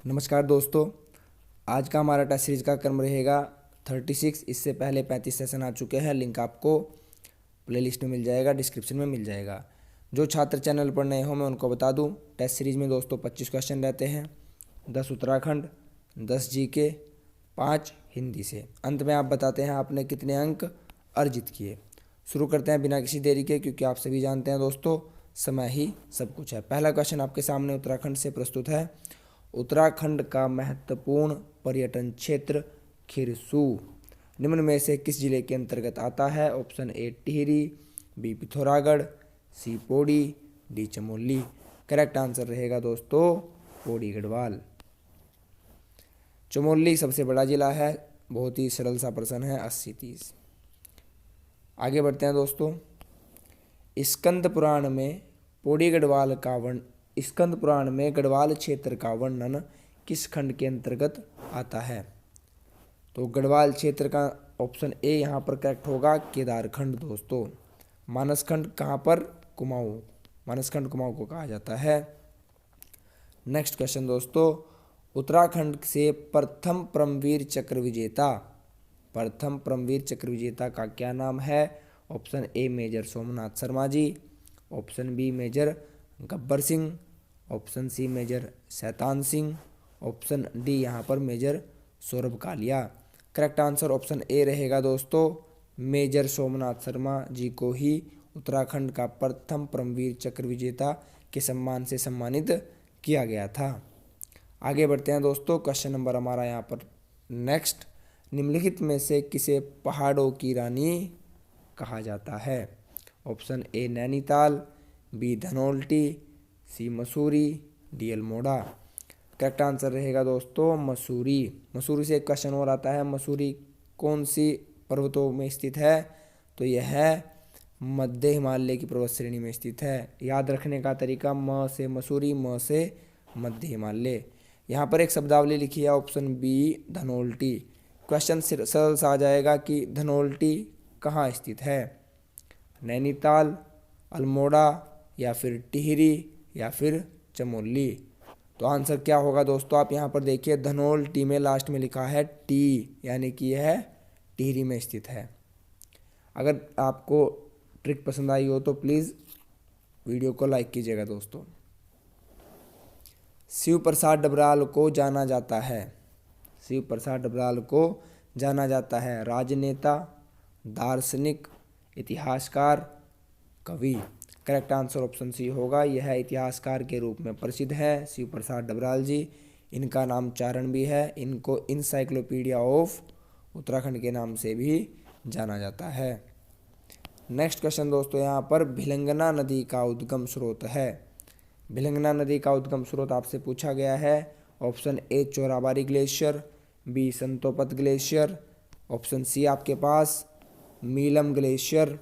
नमस्कार दोस्तों, आज का हमारा टेस्ट सीरीज का क्रम रहेगा 36। इससे पहले 35 सेशन आ चुके हैं। लिंक आपको प्लेलिस्ट में मिल जाएगा, डिस्क्रिप्शन में मिल जाएगा। जो छात्र चैनल पर नए हो मैं उनको बता दूं, टेस्ट सीरीज में दोस्तों 25 क्वेश्चन रहते हैं, 10 उत्तराखंड, 10 जीके, 5 हिंदी से। अंत में आप बताते हैं आपने कितने अंक अर्जित किए। शुरू करते हैं बिना किसी देरी के, क्योंकि आप सभी जानते हैं दोस्तों समय ही सब कुछ है। पहला क्वेश्चन आपके सामने उत्तराखंड से प्रस्तुत है। उत्तराखंड का महत्वपूर्ण पर्यटन क्षेत्र खिरसू निम्न में से किस जिले के अंतर्गत आता है? Option A Tehri, B Pithoragarh, C Pauri, D Chamoli. Correct answer रहेगा दोस्तों पौड़ी गढ़वाल। चमोली सबसे बड़ा जिला है। बहुत ही सरल सा प्रश्न है, 80-30। आगे बढ़ते हैं दोस्तों। स्कंद पुराण में पौड़ी गढ़वाल का स्कंद पुराण में गढ़वाल क्षेत्र का वर्णन किस खंड के अंतर्गत आता है? तो गढ़वाल क्षेत्र का ऑप्शन ए यहाँ पर करेक्ट होगा, केदार खंड दोस्तों। मानस खंड कहाँ पर? कुमाऊं। मानस खंड कुमाऊं को कहा जाता है। नेक्स्ट क्वेश्चन दोस्तों, उत्तराखंड से प्रथम परमवीर चक्र विजेता का क्या नाम है? Option A major Somnath Sharma ji, option B major Gabbar Singh, option C major Shaitan Singh, option D यहाँ पर major Saurabh Kalia. Correct answer option A रहेगा दोस्तों, मेजर सोमनाथ शर्मा जी को ही उत्तराखंड का प्रथम परमवीर चक्र विजेता के सम्मान से सम्मानित किया गया था। आगे बढ़ते हैं दोस्तों। क्वेश्चन नंबर हमारा यहाँ पर नेक्स्ट, निम्नलिखित में से किसे पहाड़ों की रानी कहा जाता है? Option A Nainital, B Dhanaulti, C Mussoorie, D Almora. Correct answer रहेगा दोस्तों मसूरी। मसूरी से एक क्वेश्चन और आता है, मसूरी कौन सी पर्वतों में स्थित है? तो यह है मध्य हिमालय की पर्वत श्रेणी में स्थित है। याद रखने का तरीका, म से मसूरी, म से मध्य हिमालय। यहाँ पर एक शब्दावली लिखी है, ऑप्शन बी धनोल्टी। क्वेश्चन सरल सा आ जाएगा कि धनोल्टी कहाँ स्थित है? नैनीताल, अल्मोड़ा, या फिर टिहरी, या फिर चमोली। तो आंसर क्या होगा दोस्तों? आप यहाँ पर देखिए, धनोल्टी में लास्ट में लिखा है टी, यानी कि यह टिहरी में स्थित है। अगर आपको ट्रिक पसंद आई हो तो प्लीज़ वीडियो को लाइक कीजिएगा दोस्तों। शिव प्रसाद डबराल को जाना जाता है राजनेता, दार्शनिक, इतिहासकार, कवि। करेक्ट आंसर ऑप्शन सी होगा, यह इतिहासकार के रूप में प्रसिद्ध है शिव प्रसाद डबराल जी। इनका नाम चारण भी है। इनको इंसाइक्लोपीडिया ऑफ उत्तराखंड के नाम से भी जाना जाता है। नेक्स्ट क्वेश्चन दोस्तों, यहाँ पर भिलंगना नदी का उद्गम स्रोत है। भिलंगना नदी का उद्गम स्रोत आपसे पूछा गया है। Option A Chorabari glacier, B Satopanth glacier, option C आपके पास मीलम ग्लेशियर,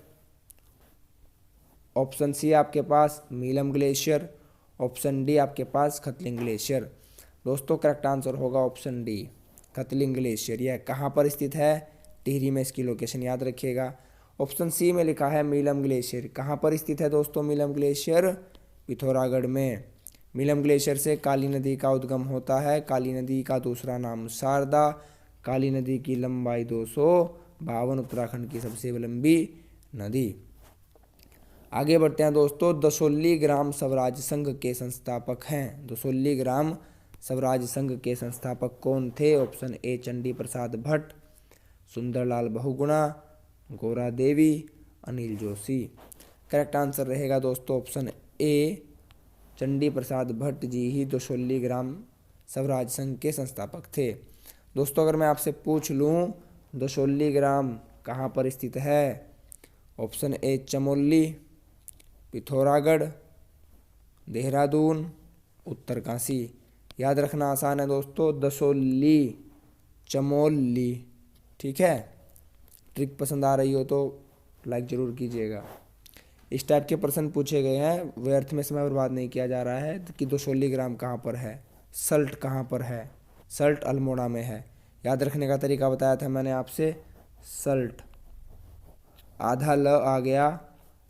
ऑप्शन सी आपके पास मीलम ग्लेशियर, ऑप्शन डी आपके पास खतलिंग ग्लेशियर। दोस्तों करेक्ट आंसर होगा ऑप्शन डी खतलिंग ग्लेशियर। यह कहाँ पर स्थित है? टिहरी में इसकी लोकेशन याद रखिएगा। ऑप्शन सी में लिखा है मीलम ग्लेशियर। कहाँ पर स्थित है दोस्तों मीलम ग्लेशियर? पिथौरागढ़ में। मीलम ग्लेशियर से काली नदी का उद्गम होता है। काली नदी का दूसरा नाम शारदा। काली नदी की लंबाई 252, उत्तराखंड की सबसे लंबी नदी। आगे बढ़ते हैं दोस्तों। दसोली ग्राम स्वराज संघ के संस्थापक हैं। दसोली ग्राम स्वराज संघ के संस्थापक कौन थे? Option A Chandi Prasad Bhatt, Sunderlal Bahuguna, Gaura Devi, Anil Joshi. Correct answer रहेगा दोस्तों ऑप्शन ए चंडी प्रसाद भट्ट जी ही दसोली ग्राम स्वराज संघ के संस्थापक थे। दोस्तों अगर मैं आपसे पूछ लूँ दसोली ग्राम कहाँ पर स्थित है? ऑप्शन ए चमोली, पिथौरागढ़, देहरादून, उत्तरकाशी। याद रखना आसान है दोस्तों, दसोली, चमोली। ठीक है, ट्रिक पसंद आ रही हो तो लाइक ज़रूर कीजिएगा। इस टाइप के प्रश्न पूछे गए हैं, व्यर्थ में समय बर्बाद नहीं किया जा रहा है कि दसोली ग्राम कहाँ पर है, सल्ट कहाँ पर है। सल्ट अल्मोड़ा में है। याद रखने का तरीका बताया था मैंने आपसे, सल्ट आधा ल आ गया,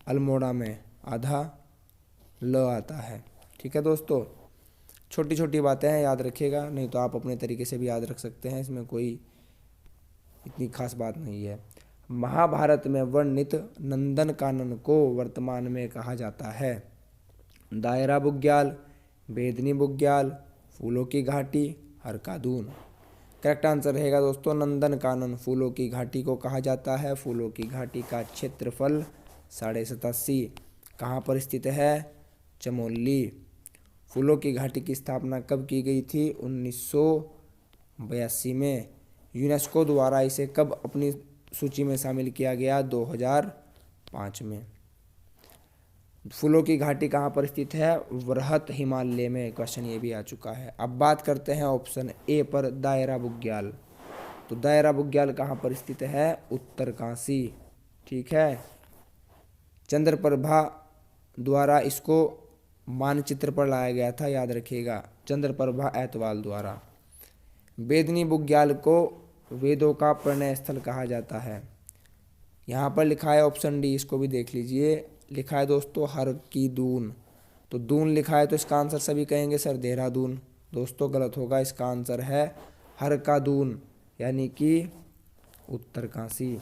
अल्मोड़ा में आधा ल आता है। ठीक है दोस्तों, छोटी छोटी बातें हैं, याद रखिएगा, नहीं तो आप अपने तरीके से भी याद रख सकते हैं, इसमें कोई इतनी खास बात नहीं है। महाभारत में वर्णित नंदन कानन को वर्तमान में कहा जाता है? दायरा बुग्याल, बेदनी बुग्याल, फूलों की घाटी, हरकादून। करेक्ट आंसर रहेगा दोस्तों नंदन कानन फूलों की घाटी को कहा जाता है। फूलों की घाटी का क्षेत्रफल 87.5। कहाँ पर स्थित है? चमोली। फूलों की घाटी की स्थापना कब की गई थी? 1982 में। यूनेस्को द्वारा इसे कब अपनी सूची में शामिल किया गया? 2005 में। फूलों की घाटी कहाँ पर स्थित है? वृहत हिमालय में। क्वेश्चन ये भी आ चुका है। अब बात करते हैं ऑप्शन ए पर, दायरा बुग्याल। तो दायरा बुग्याल कहाँ पर स्थित है? उत्तरकाशी। ठीक है। चंद्रप्रभा द्वारा इसको मानचित्र पर लाया गया था, याद रखिएगा, चंद्रप्रभा ऐतवाल द्वारा। बेदनी बुग्याल को वेदों का प्रणय स्थल कहा जाता है। यहाँ पर लिखा है ऑप्शन डी, इसको भी देख लीजिए, लिखा है दोस्तों हर की दून। तो दून लिखा है तो इसका आंसर सभी कहेंगे सर देहरादून। दोस्तों गलत होगा, इसका आंसर है हर का दून, यानी कि उत्तरकाशी।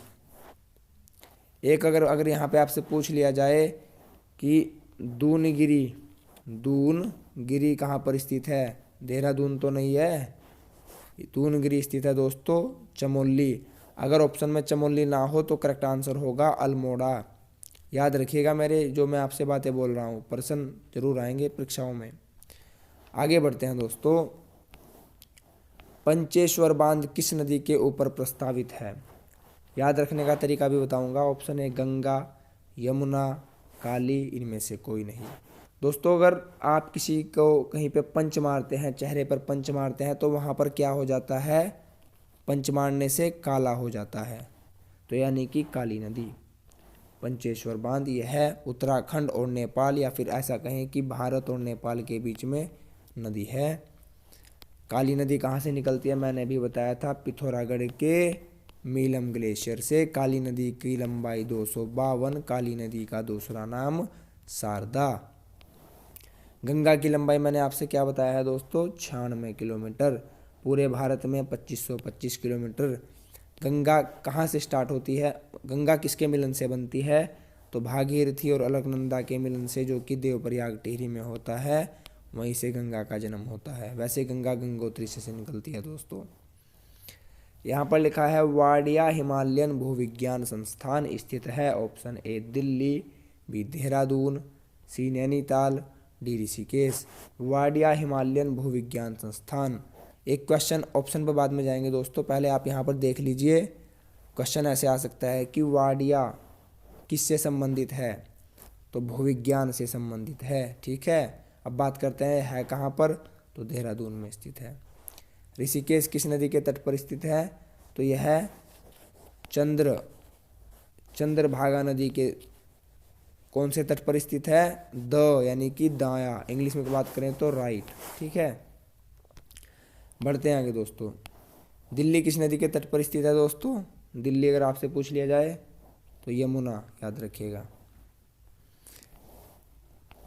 एक अगर यहाँ पे आपसे पूछ लिया जाए कि दूनगिरी कहाँ पर स्थित है? देहरादून तो नहीं है, दूनगिरी स्थित है दोस्तों चमोली। अगर ऑप्शन में चमोली ना हो तो करेक्ट आंसर होगा अल्मोड़ा। याद रखिएगा मेरे जो मैं आपसे बातें बोल रहा हूँ, प्रश्न जरूर आएंगे परीक्षाओं में। आगे बढ़ते हैं दोस्तों। पंचेश्वर बांध किस नदी के ऊपर प्रस्तावित है? याद रखने का तरीका भी बताऊंगा। ऑप्शन ए गंगा, यमुना, काली, इनमें से कोई नहीं। दोस्तों अगर आप किसी को कहीं पे पंच मारते हैं, चेहरे पर पंच मारते हैं, तो वहाँ पर क्या हो जाता है? पंच मारने से काला हो जाता है, तो यानी कि काली नदी। पंचेश्वर बांध यह है उत्तराखंड और नेपाल, या फिर ऐसा कहें कि भारत और नेपाल के बीच में नदी है। काली नदी कहाँ से निकलती है? मैंने भी बताया था, पिथौरागढ़ के मीलम ग्लेशियर से। काली नदी की लंबाई 252। काली नदी का दूसरा नाम शारदा। गंगा की लंबाई मैंने आपसे क्या बताया है दोस्तों? 96 किलोमीटर। पूरे भारत में 2525 किलोमीटर। गंगा कहाँ से स्टार्ट होती है? गंगा किसके मिलन से बनती है? तो भागीरथी और अलकनंदा के मिलन से, जो कि देवप्रयाग टिहरी में होता है, वहीं से गंगा का जन्म होता है। वैसे गंगा गंगोत्री से निकलती है दोस्तों। यहाँ पर लिखा है वाडिया हिमालयन भूविज्ञान संस्थान स्थित है। Option A Delhi, B Dehradun, C Nainital, D Rishikesh. Wadia Himalayan भूविज्ञान संस्थान। एक क्वेश्चन ऑप्शन पर बाद में जाएंगे दोस्तों, पहले आप यहाँ पर देख लीजिए। क्वेश्चन ऐसे आ सकता है कि वाडिया किससे संबंधित है? तो भूविज्ञान से संबंधित है। ठीक है। अब बात करते हैं है कहाँ पर? तो देहरादून में स्थित है। ऋषिकेश किस नदी के तट पर स्थित है? तो यह है चंद्रभागा नदी के कौन से तट पर स्थित है? यानी कि दाया, इंग्लिश में बात करें तो राइट। ठीक है। बढ़ते हैं आगे दोस्तों। दिल्ली किस नदी के तट पर स्थित है दोस्तों? दिल्ली अगर आपसे पूछ लिया जाए तो यमुना, याद रखिएगा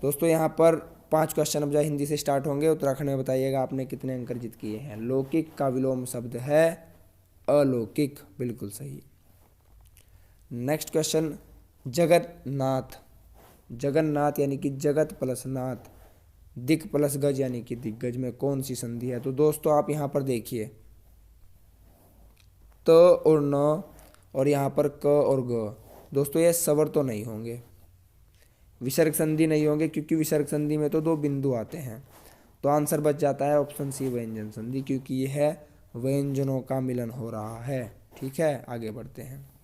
दोस्तों। यहाँ पर 5 क्वेश्चन अब जाए हिंदी से स्टार्ट होंगे। उत्तराखंड में बताइएगा आपने कितने अंक अर्जित किए हैं। लौकिक का विलोम शब्द है अलौकिक, बिल्कुल सही। नेक्स्ट क्वेश्चन, जगन्नाथ यानी कि जगत प्लस नाथ, दिक प्लस गज यानी कि दिग्गज में कौन सी संधि है? तो दोस्तों आप यहाँ पर देखिए, त और न और यहाँ पर क और ग, दोस्तों ये स्वर तो नहीं होंगे, विसर्ग संधि नहीं होंगे, क्योंकि विसर्ग संधि में तो 2 बिंदु आते हैं। तो आंसर बच जाता है ऑप्शन सी व्यंजन संधि, क्योंकि यह है व्यंजनों का मिलन हो रहा है। ठीक है। आगे बढ़ते हैं।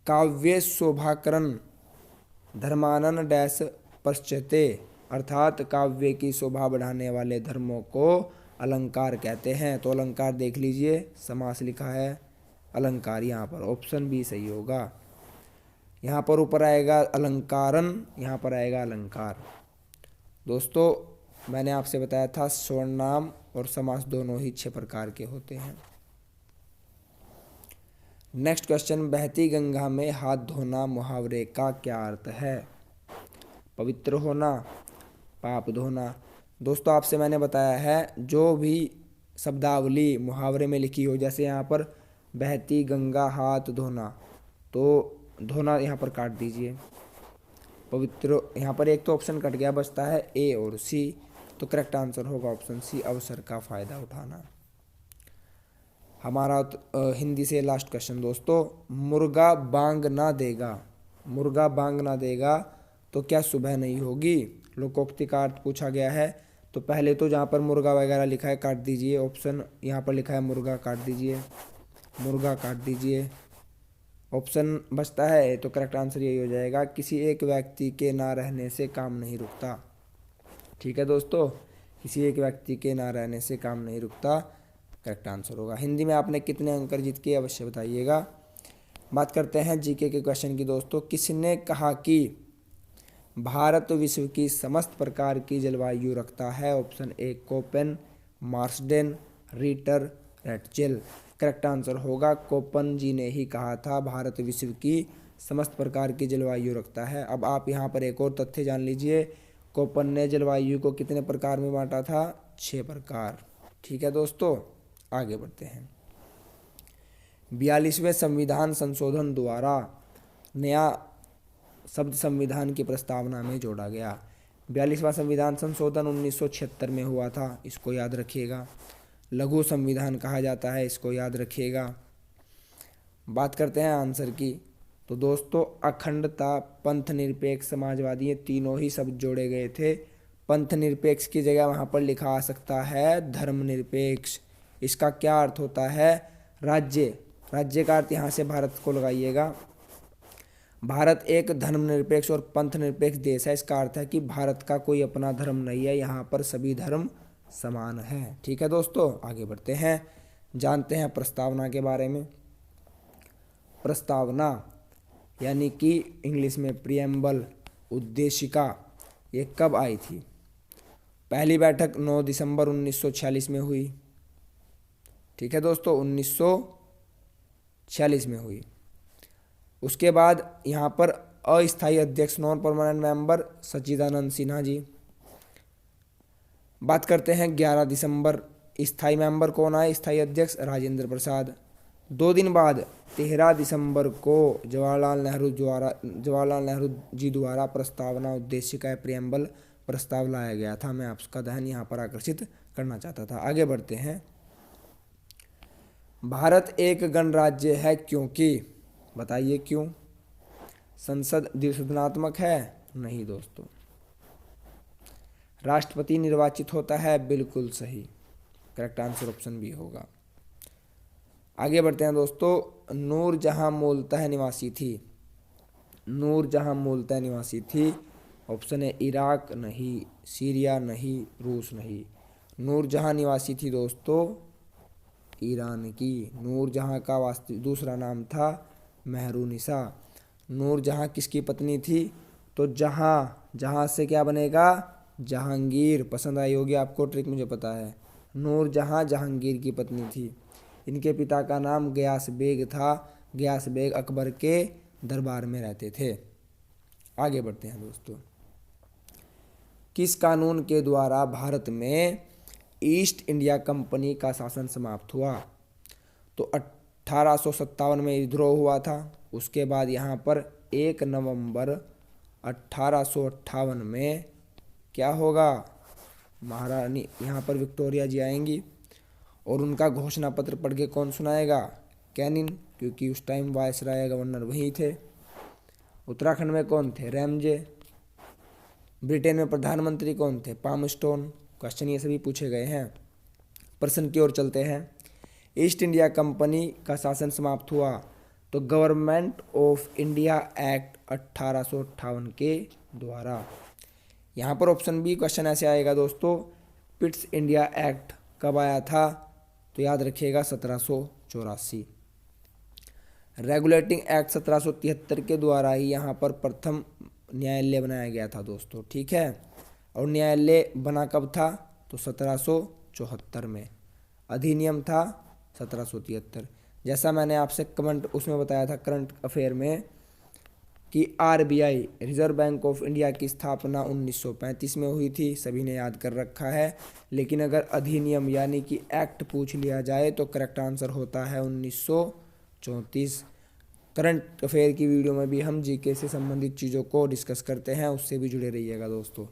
काव्य शोभाकरण धर्मानन डैश पश्चते, अर्थात काव्य की शोभा बढ़ाने वाले धर्मों को अलंकार कहते हैं। तो अलंकार देख लीजिए, समास लिखा है अलंकार, यहाँ पर ऑप्शन बी सही होगा। यहाँ पर ऊपर आएगा अलंकारन, यहाँ पर आएगा अलंकार। दोस्तों मैंने आपसे बताया था सर्वनाम और समास दोनों ही 6 प्रकार के होते हैं। नेक्स्ट क्वेश्चन, बहती गंगा में हाथ धोना मुहावरे का क्या अर्थ है? पवित्र होना, पाप धोना। दोस्तों आपसे मैंने बताया है जो भी शब्दावली मुहावरे में लिखी हो, जैसे यहाँ पर बहती गंगा हाथ धोना, तो धोना यहाँ पर काट दीजिए। पवित्र, यहाँ पर एक तो ऑप्शन कट गया, बचता है ए और सी, तो करेक्ट आंसर होगा ऑप्शन सी, अवसर का फायदा उठाना। हमारा हिंदी से लास्ट क्वेश्चन दोस्तों, मुर्गा बांग ना देगा, मुर्गा बांग ना देगा तो क्या सुबह नहीं होगी? लोकोक्ति का अर्थ पूछा गया है। तो पहले तो जहाँ पर मुर्गा वगैरह लिखा है काट दीजिए, ऑप्शन यहाँ पर लिखा है मुर्गा, काट दीजिए, मुर्गा काट दीजिए। ऑप्शन बचता है, तो करेक्ट आंसर यही हो जाएगा, किसी एक व्यक्ति के ना रहने से काम नहीं रुकता। ठीक है दोस्तों, किसी एक व्यक्ति के ना रहने से काम नहीं रुकता, करेक्ट आंसर होगा। हिंदी में आपने कितने अंक जीत के अवश्य बताइएगा। बात करते हैं जीके के क्वेश्चन की दोस्तों। किसने कहा कि भारत विश्व की समस्त प्रकार की जलवायु रखता है? ऑप्शन ए Koppen, Marsden, रीटर, Ratzel. Correct answer होगा कोपन जी ने ही कहा था भारत विश्व की समस्त प्रकार की जलवायु रखता है। अब आप यहाँ पर एक और तथ्य जान लीजिए, कोपन ने जलवायु को कितने प्रकार में बांटा था? 6 प्रकार। ठीक है दोस्तों, आगे बढ़ते हैं। 42वें संविधान संशोधन द्वारा नया शब्द संविधान की प्रस्तावना में जोड़ा गया। 42वां संविधान संशोधन 1976 में हुआ था, इसको याद रखिएगा। लघु संविधान कहा जाता है, इसको याद रखिएगा। बात करते हैं आंसर की, तो दोस्तों अखंडता, पंथ निरपेक्ष, समाजवादी, ये तीनों ही शब्द जोड़े गए थे। पंथ निरपेक्ष की जगह वहाँ पर लिखा आ सकता है धर्मनिरपेक्ष। इसका क्या अर्थ होता है? राज्य, राज्य का अर्थ यहाँ से भारत को लगाइएगा। भारत एक धर्मनिरपेक्ष और पंथ निरपेक्ष देश है, इसका अर्थ है कि भारत का कोई अपना धर्म नहीं है, यहाँ पर सभी धर्म समान है। ठीक है दोस्तों, आगे बढ़ते हैं, जानते हैं प्रस्तावना के बारे में। प्रस्तावना यानी कि इंग्लिश में प्रियम्बल, उद्देशिका, ये कब आई थी? पहली बैठक 9 दिसंबर 1946 में हुई। ठीक है दोस्तों, 1946 में हुई। उसके बाद यहाँ पर अस्थायी अध्यक्ष, नॉन परमानेंट मेंबर, सच्चिदानंद सिन्हा जी। बात करते हैं 11 दिसंबर, स्थायी मेंबर कौन आए? स्थायी अध्यक्ष राजेंद्र प्रसाद। 2 दिन बाद 13 दिसंबर को जवाहरलाल नेहरू जी द्वारा प्रस्तावना, उद्देशिका, प्रियम्बल प्रस्ताव लाया गया था। मैं आपका ध्यान यहाँ पर आकर्षित करना चाहता था। आगे बढ़ते हैं। भारत एक गणराज्य है क्योंकि, बताइए क्यों? संसद द्विसदनात्मक है? नहीं दोस्तों। राष्ट्रपति निर्वाचित होता है? बिल्कुल सही, करेक्ट आंसर ऑप्शन बी होगा। आगे बढ़ते हैं दोस्तों। नूरजहां मूलतः निवासी थी, नूरजहां मूलतः निवासी थी। ऑप्शन है इराक नहीं, सीरिया नहीं, रूस नहीं। नूरजहां निवासी थी दोस्तों ईरान की। नूरजहां का वास्तविक दूसरा नाम था मेहरुनिसा। नूरजहां किसकी पत्नी थी? तो जहां से क्या बनेगा? जहांगीर। पसंद आई होगी आपको ट्रिक, मुझे पता है। नूरजहां जहांगीर की पत्नी थी। इनके पिता का नाम गयास बेग था। गयास बेग अकबर के दरबार में रहते थे। आगे बढ़ते हैं दोस्तों। किस कानून के द्वारा भारत में ईस्ट इंडिया कंपनी का शासन समाप्त हुआ? तो 1857 में विद्रोह हुआ था। उसके बाद यहाँ पर 1 नवंबर 1858 में क्या होगा? महारानी यहाँ पर विक्टोरिया जी आएंगी और उनका घोषणा पत्र पढ़ के कौन सुनाएगा? कैनिन, क्योंकि उस टाइम वायसराय गवर्नर वही थे। उत्तराखंड में कौन थे? रैमजे। ब्रिटेन में प्रधानमंत्री कौन थे? पामस्टोन। क्वेश्चन ये सभी पूछे गए हैं। प्रश्न की ओर चलते हैं। ईस्ट इंडिया कंपनी का शासन समाप्त हुआ तो गवर्नमेंट ऑफ इंडिया एक्ट 1858 के द्वारा। यहाँ पर ऑप्शन बी क्वेश्चन ऐसे आएगा दोस्तों, पिट्स इंडिया एक्ट कब आया था? तो याद रखिएगा 1784। रेगुलेटिंग एक्ट 1773 के द्वारा ही यहाँ पर प्रथम न्यायालय बनाया गया था दोस्तों। ठीक है, और न्यायालय बना कब था? तो 1774 में। अधिनियम था 1773। जैसा मैंने आपसे कमेंट उसमें बताया था करंट अफेयर में, कि RBI reserve bank of India की स्थापना 1935 में हुई थी, सभी ने याद कर रखा है। लेकिन अगर अधिनियम यानी कि एक्ट पूछ लिया जाए तो करेक्ट आंसर होता है 1934। करंट अफेयर की वीडियो में भी हम जीके से संबंधित चीज़ों को डिस्कस करते हैं, उससे भी जुड़े रहिएगा दोस्तों।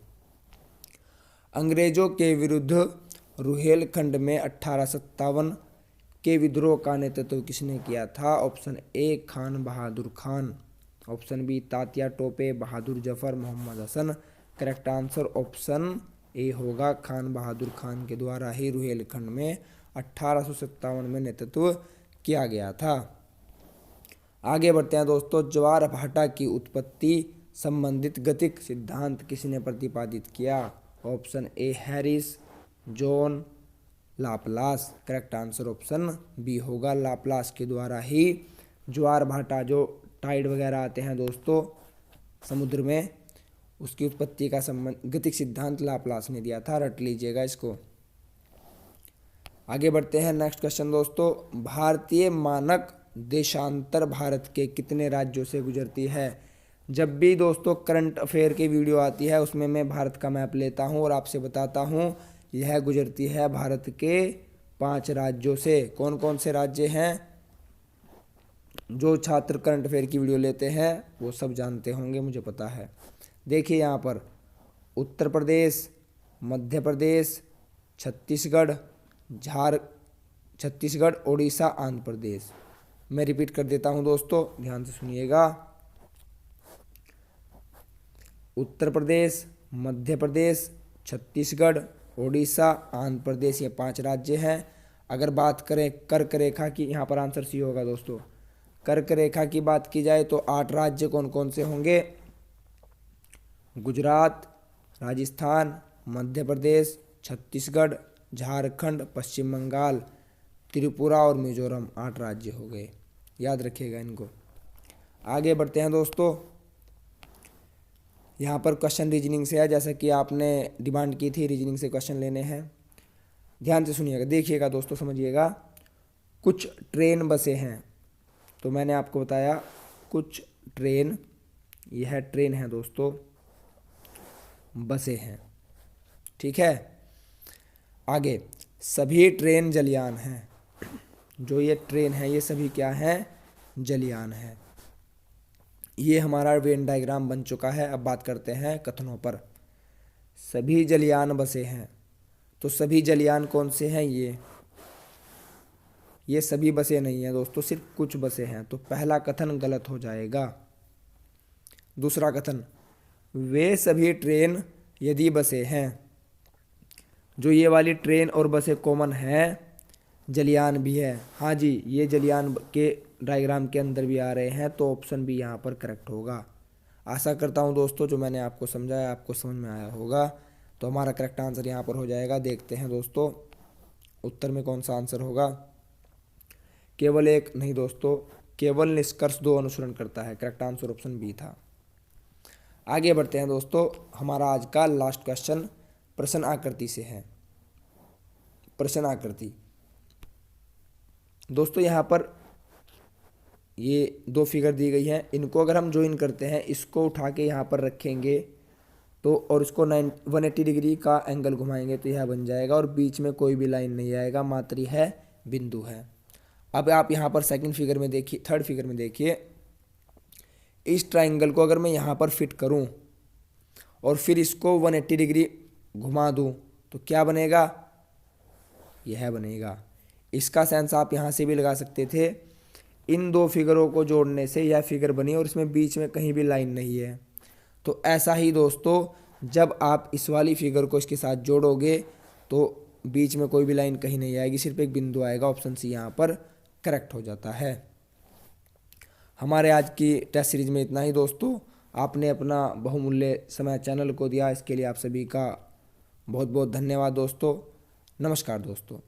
अंग्रेजों के विरुद्ध रुहेलखंड में 1857 के विद्रोह का नेतृत्व किसने किया था? Option A Khan Bahadur Khan, option B Tatya Tope, Bahadur Zafar, Mohammad Hasan. Correct answer option A होगा, खान बहादुर खान के द्वारा ही रुहेलखंड में 1857 में नेतृत्व किया गया था। आगे बढ़ते हैं दोस्तों। ज्वार भाटा की उत्पत्ति संबंधित गतिक सिद्धांत किसने प्रतिपादित किया? Option A Harris, John, Laplace. Correct answer option B होगा, लाप्लास के द्वारा ही ज्वार भाटा, जो टाइड वगैरह आते हैं दोस्तों समुद्र में, उसकी उत्पत्ति का संबंध गतिक सिद्धांत लाप्लास ने दिया था, रट लीजिएगा इसको। आगे बढ़ते हैं। नेक्स्ट क्वेश्चन दोस्तों, भारतीय मानक देशांतर भारत के कितने राज्यों से गुजरती है? जब भी दोस्तों करंट अफेयर की वीडियो आती है उसमें मैं भारत का मैप लेता हूं और आपसे बताता हूं, यह गुजरती है भारत के 5 राज्यों से। कौन कौन से राज्य हैं? जो छात्र करंट अफेयर की वीडियो लेते हैं वो सब जानते होंगे, मुझे पता है। देखिए यहाँ पर उत्तर प्रदेश, मध्य प्रदेश, छत्तीसगढ़, उड़ीसा, आंध्र प्रदेश। मैं रिपीट कर देता हूँ दोस्तों, ध्यान से सुनिएगा। उत्तर प्रदेश, मध्य प्रदेश, छत्तीसगढ़, उड़ीसा, आंध्र प्रदेश, ये 5 राज्य हैं। अगर बात करें कर्क रेखा की, यहाँ पर आंसर सी होगा दोस्तों। कर्क रेखा की बात की जाए तो 8 राज्य कौन कौन से होंगे? गुजरात, राजस्थान, मध्य प्रदेश, छत्तीसगढ़, झारखंड, पश्चिम बंगाल, त्रिपुरा और मिजोरम। 8 राज्य हो गए, याद रखिएगा इनको। आगे बढ़ते हैं दोस्तों। यहाँ पर क्वेश्चन रीजनिंग से है, जैसा कि आपने डिमांड की थी, रीजनिंग से क्वेश्चन लेने हैं। ध्यान से सुनिएगा, देखिएगा दोस्तों, समझिएगा। कुछ ट्रेन बसें हैं, तो मैंने आपको बताया कुछ ट्रेन, यह ट्रेन है दोस्तों, बसें हैं, ठीक है। आगे सभी ट्रेन जलयान हैं। जो ये ट्रेन है ये सभी क्या हैं? जलयान है। ये हमारा वेन डायग्राम बन चुका है। अब बात करते हैं कथनों पर। सभी जलयान बसें हैं, तो सभी जलयान कौन से हैं? ये सभी बसें नहीं हैं दोस्तों, सिर्फ कुछ बसें हैं, तो पहला कथन गलत हो जाएगा। दूसरा कथन, वे सभी ट्रेन यदि बसें हैं। जो ये वाली ट्रेन और बसें कॉमन हैं, जलयान भी है। हाँ जी, ये जलयान के डायग्राम के अंदर भी आ रहे हैं, तो ऑप्शन बी यहाँ पर करेक्ट होगा। आशा करता हूँ दोस्तों जो मैंने आपको समझाया आपको समझ में आया होगा। तो हमारा करेक्ट आंसर यहाँ पर हो जाएगा। देखते हैं दोस्तों उत्तर में कौन सा आंसर होगा। केवल एक नहीं दोस्तों, केवल निष्कर्ष 2 अनुसरण करता है। करेक्ट आंसर ऑप्शन बी था। आगे बढ़ते हैं दोस्तों। हमारा आज का लास्ट क्वेश्चन प्रश्न आकृति से है। प्रश्न आकृति दोस्तों, यहाँ पर ये 2 फिगर दी गई हैं, इनको अगर हम ज्वाइन करते हैं, इसको उठा के यहाँ पर रखेंगे तो, और इसको 180 डिग्री का एंगल घुमाएंगे तो यह बन जाएगा, और बीच में कोई भी लाइन नहीं आएगा, मात्र है बिंदु है। अब आप यहाँ पर सेकंड फिगर में देखिए, थर्ड फिगर में देखिए, इस ट्राइंगल को अगर मैं यहाँ पर फिट करूँ और फिर इसको 180 डिग्री घुमा दूँ तो क्या बनेगा? यह बनेगा। इसका सेंस आप यहाँ से भी लगा सकते थे। इन 2 फिगरों को जोड़ने से यह फिगर बनी और इसमें बीच में कहीं भी लाइन नहीं है। तो ऐसा ही दोस्तों जब आप इस वाली फिगर को इसके साथ जोड़ोगे तो बीच में कोई भी लाइन कहीं नहीं आएगी, सिर्फ एक बिंदु आएगा। ऑप्शन सी यहाँ पर करेक्ट हो जाता है। हमारे आज की टेस्ट सीरीज में इतना ही दोस्तों। आपने अपना बहुमूल्य समय चैनल को दिया, इसके लिए आप सभी का बहुत बहुत धन्यवाद दोस्तों। नमस्कार दोस्तों।